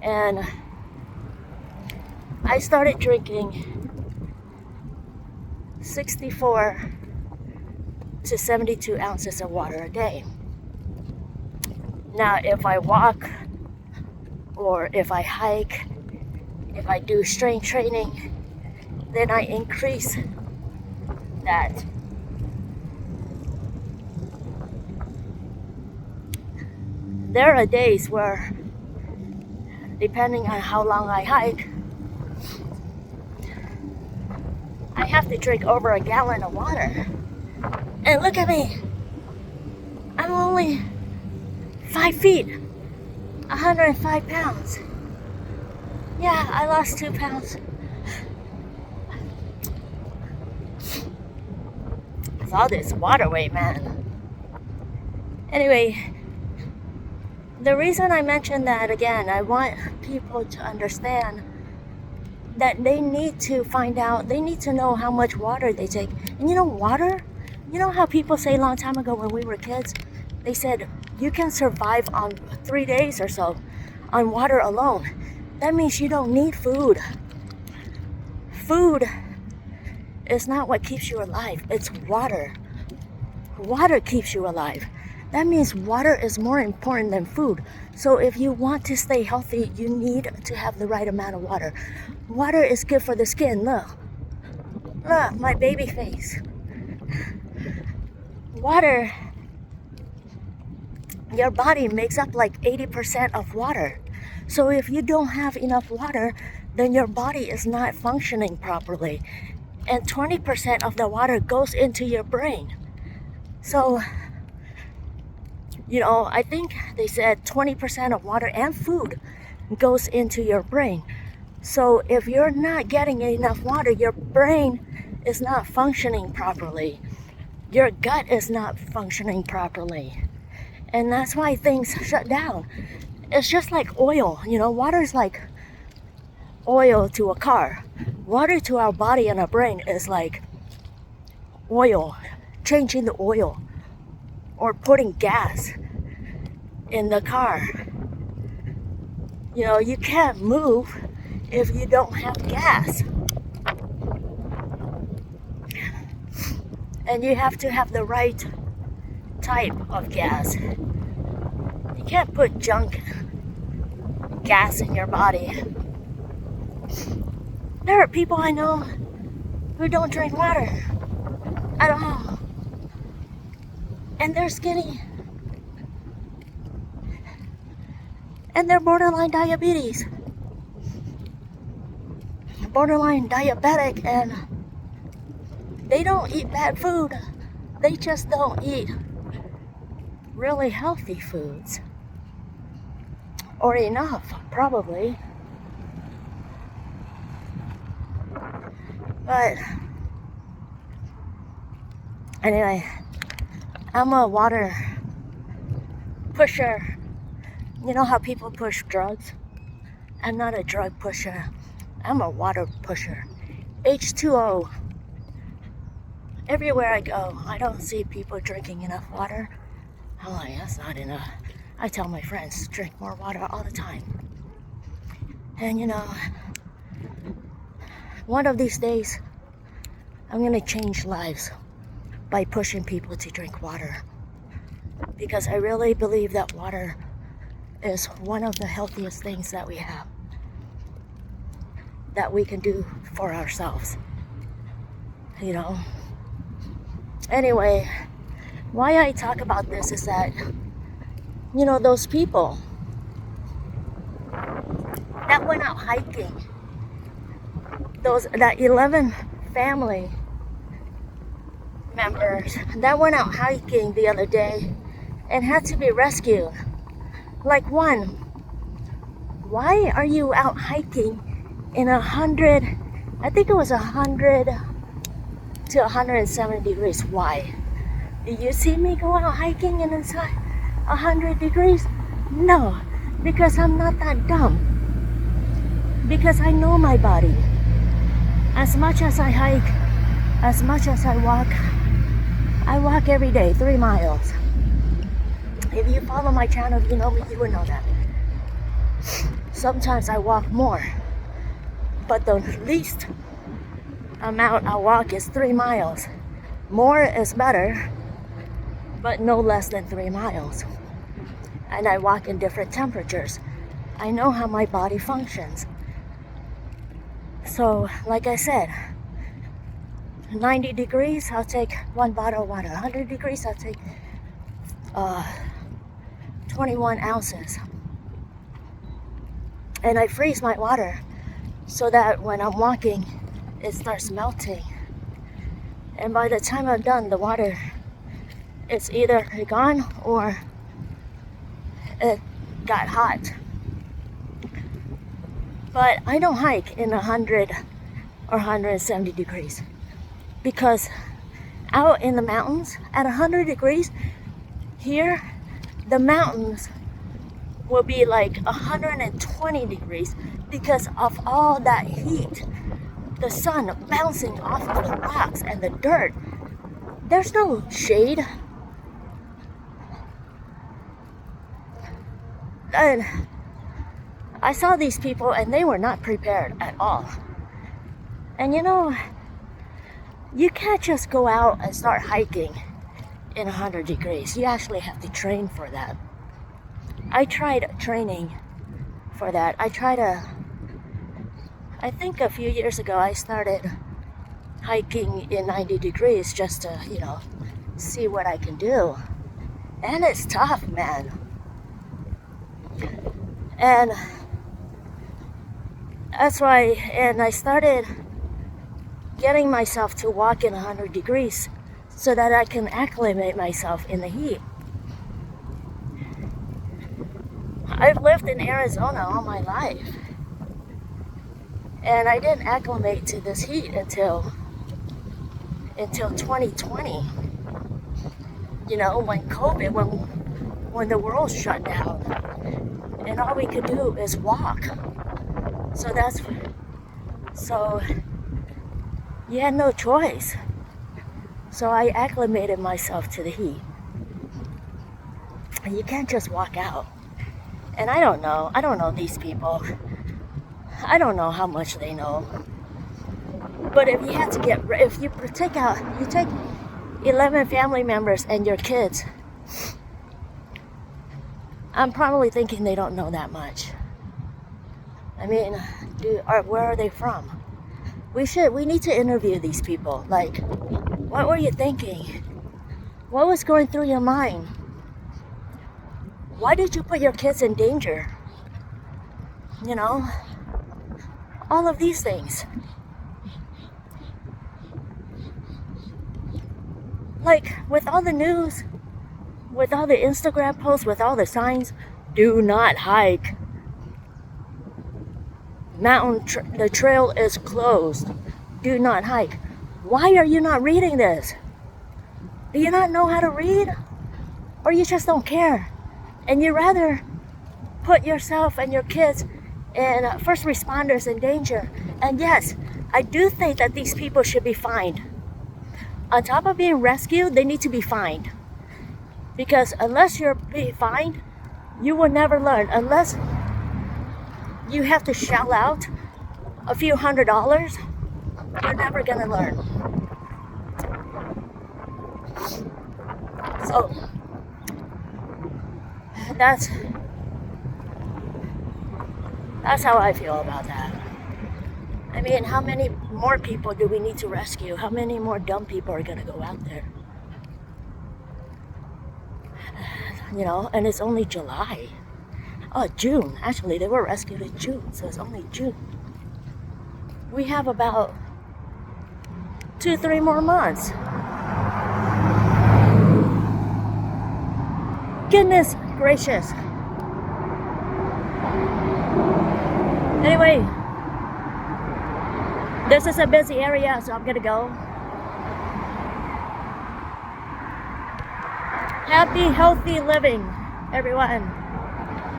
And I started drinking 64 to 72 ounces of water a day. Now, if I walk or if I hike, if I do strength training, then I increase that. There are days where, depending on how long I hike, I have to drink over a gallon of water. And look at me. I'm only 5 feet, 105 pounds. Yeah, I lost 2 pounds. It's all this water weight, man. Anyway, the reason I mentioned that again, I want people to understand that they need to find out, they need to know how much water they take. And water, how people say a long time ago when we were kids, they said you can survive on 3 days or so on water alone. That means you don't need food. Food is not what keeps you alive, it's water. Water keeps you alive. That means water is more important than food. So if you want to stay healthy, you need to have the right amount of water. Water is good for the skin. Look, my baby face. Water, your body makes up like 80% of water. So if you don't have enough water, then your body is not functioning properly. And 20% of the water goes into your brain. So, I think they said 20% of water and food goes into your brain. So if you're not getting enough water, your brain is not functioning properly. Your gut is not functioning properly. And that's why things shut down. It's just like oil. Water is like oil to a car. Water to our body and our brain is like oil, changing the oil or putting gas in the car. You can't move if you don't have gas. And you have to have the right type of gas. You can't put junk gas in your body. There are people I know who don't drink water at all. And they're skinny. And they're borderline diabetes. Borderline diabetic, and they don't eat bad food. They just don't eat really healthy foods. Or enough, probably. But anyway, I'm a water pusher. You know how people push drugs? I'm not a drug pusher. I'm a water pusher. H2O. Everywhere I go, I don't see people drinking enough water. I'm like, that's not enough. I tell my friends, drink more water all the time. And one of these days, I'm gonna change lives by pushing people to drink water. Because I really believe that water is one of the healthiest things that we have, that we can do for ourselves. Anyway, why I talk about this is that, those people that went out hiking, that 11 family members that went out hiking the other day and had to be rescued. Like, one, why are you out hiking in 100, I think it was 100 to 170 degrees? Why? Did you see me go out hiking and inside 100 degrees? No, because I'm not that dumb. Because I know my body. As much as I hike, as much as I walk every day, 3 miles. If you follow my channel, you would know that. Sometimes I walk more, but the least amount I walk is 3 miles. More is better, but no less than 3 miles. And I walk in different temperatures. I know how my body functions. So, like I said, 90 degrees, I'll take 1 bottle of water. 100 degrees, I'll take 21 ounces. And I freeze my water so that when I'm walking, it starts melting. And by the time I'm done, the water, it's either gone or it got hot. But I don't hike in 100 or 170 degrees because out in the mountains at 100 degrees here, the mountains will be like 120 degrees because of all that heat, the sun bouncing off of the rocks and the dirt. There's no shade. And I saw these people and they were not prepared at all. And you know, you can't just go out and start hiking in 100 degrees. You actually have to train for that. I tried training for that. I think a few years ago I started hiking in 90 degrees just to, see what I can do. And it's tough, man. And that's why, and I started getting myself to walk in 100 degrees so that I can acclimate myself in the heat. I've lived in Arizona all my life, and I didn't acclimate to this heat until 2020. When COVID, when the world shut down, and all we could do is walk. So you had no choice. So I acclimated myself to the heat. And you can't just walk out. And I don't know these people. I don't know how much they know. But if you had to you take 11 family members and your kids, I'm probably thinking they don't know that much. I mean, where are they from? We need to interview these people. Like, what were you thinking? What was going through your mind? Why did you put your kids in danger? All of these things. Like, with all the news, with all the Instagram posts, with all the signs, do not hike. The trail is closed. Do not hike. Why are you not reading this? Do you not know how to read? Or you just don't care? And you rather put yourself and your kids and first responders in danger. And yes, I do think that these people should be fined. On top of being rescued, they need to be fined. Because unless you're being fined, you will never learn. Unless you have to shell out a few $100s, you're never gonna learn. So that's how I feel about that. I mean, how many more people do we need to rescue? How many more dumb people are gonna go out there? And it's only July. Oh, June. Actually, they were rescued in June, so it's only June. We have about 2-3 more months. Goodness gracious. Anyway, this is a busy area, so I'm gonna go. Happy, healthy living, everyone.